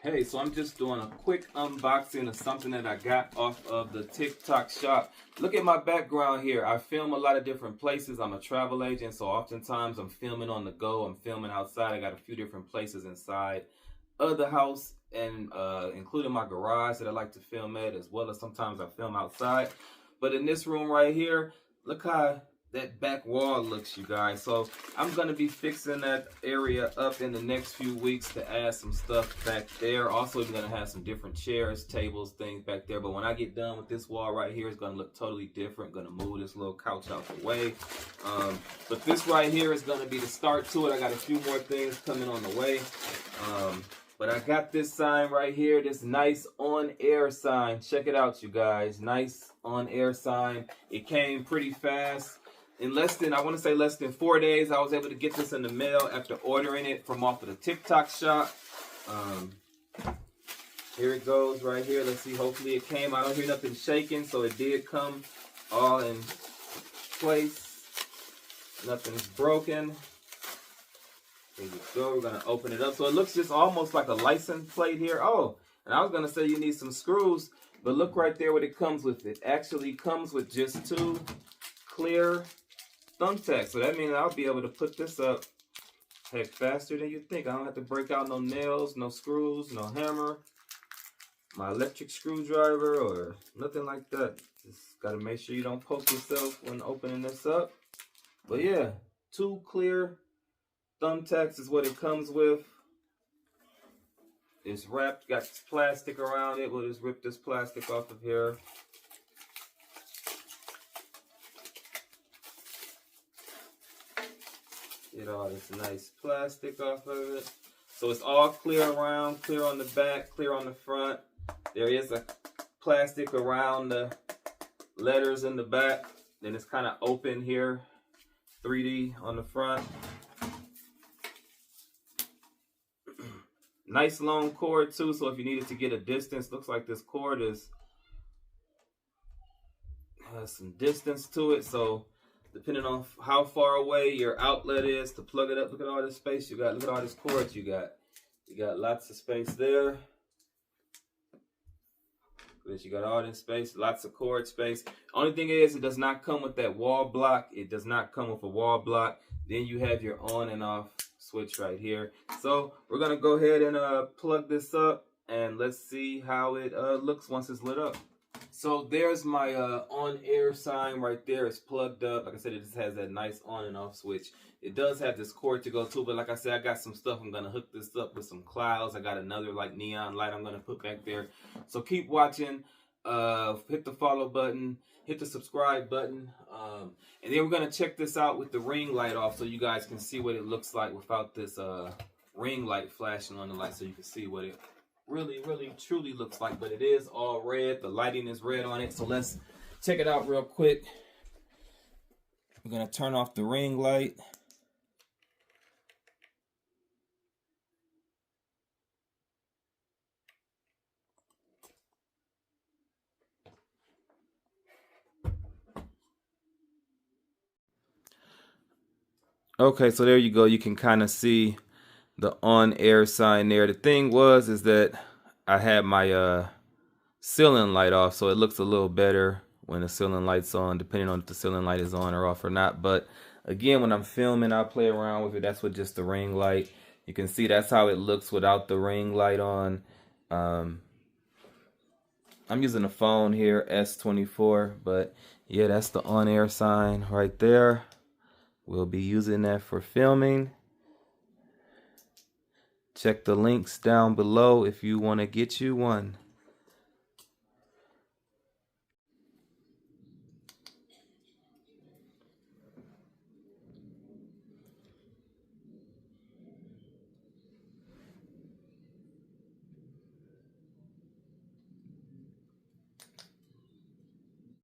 Hey, so I'm just doing a quick unboxing of something that I got off of the TikTok shop. Look at my background here. I film a lot of different places. I'm a travel agent, so oftentimes I'm filming on the go. I'm filming outside. I got a few different places inside of the house, and including my garage that I like to film at, as well as sometimes I film outside. But in this room right here, look how that back wall looks, you guys. So I'm gonna be fixing that area up in the next few weeks to add some stuff back there. Also, I'm gonna have some different chairs, tables, things back there. But when I get done with this wall right here, it's gonna look totally different. Gonna move this little couch out the way. But this right here is gonna be the start to it. I got a few more things coming on the way. But I got this sign right here, this nice on-air sign. Check it out, you guys. Nice on-air sign. It came pretty fast. In less than 4 days, I was able to get this in the mail after ordering it from off of the TikTok shop. Here it goes right here. Let's see, hopefully it came. I don't hear nothing shaking, so it did come all in place. Nothing's broken. There you go. We're going to open it up. So it looks just almost like a license plate here. Oh, and I was going to say you need some screws, but look right there what it comes with. It actually comes with just 2 clear thumbtacks. So that means I'll be able to put this up, heck, faster than you think. I don't have to break out no nails, no screws, no hammer, my electric screwdriver, or nothing like that. Just got to make sure you don't poke yourself when opening this up. But yeah, 2 clear thumbtacks is what it comes with. It's wrapped, got plastic around it. We'll just rip this plastic off of here. Get all this nice plastic off of it. So it's all clear around, clear on the back, clear on the front. There is a plastic around the letters in the back. Then it's kind of open here, 3D on the front. Nice long cord too, so if you needed to get a distance, looks like this cord has some distance to it. So depending on how far away your outlet is to plug it up, look at all this space you got. Look at all this cords you got. You got lots of space there. You got all this space, lots of cord space. Only thing is, it does not come with that wall block. It does not come with a wall block. Then you have your on and off switch right here. So we're gonna go ahead and plug this up, and let's see how it looks once it's lit up. So there's my on-air sign right there. It's plugged up. Like I said, it just has that nice on and off switch. It does have this cord to go to, but like I said, I got some stuff. I'm gonna hook this up with some clouds. I got another like neon light I'm gonna put back there. So keep watching. Hit the follow button, hit the subscribe button, and then we're gonna check this out with the ring light off, so you guys can see what it looks like without this ring light flashing on the light, so you can see what it really truly looks like. But it is all red. The lighting is red on it. So let's check it out real quick. We're gonna turn off the ring light. Okay, so there you go. You can kind of see the on-air sign there. The thing is that I had my ceiling light off, so it looks a little better when the ceiling light's on, depending on if the ceiling light is on or off or not. But again, when I'm filming, I play around with it. That's with just the ring light. You can see that's how it looks without the ring light on. I'm using a phone here, S24, but yeah, that's the on-air sign right there. We'll be using that for filming. Check the links down below if you want to get you one.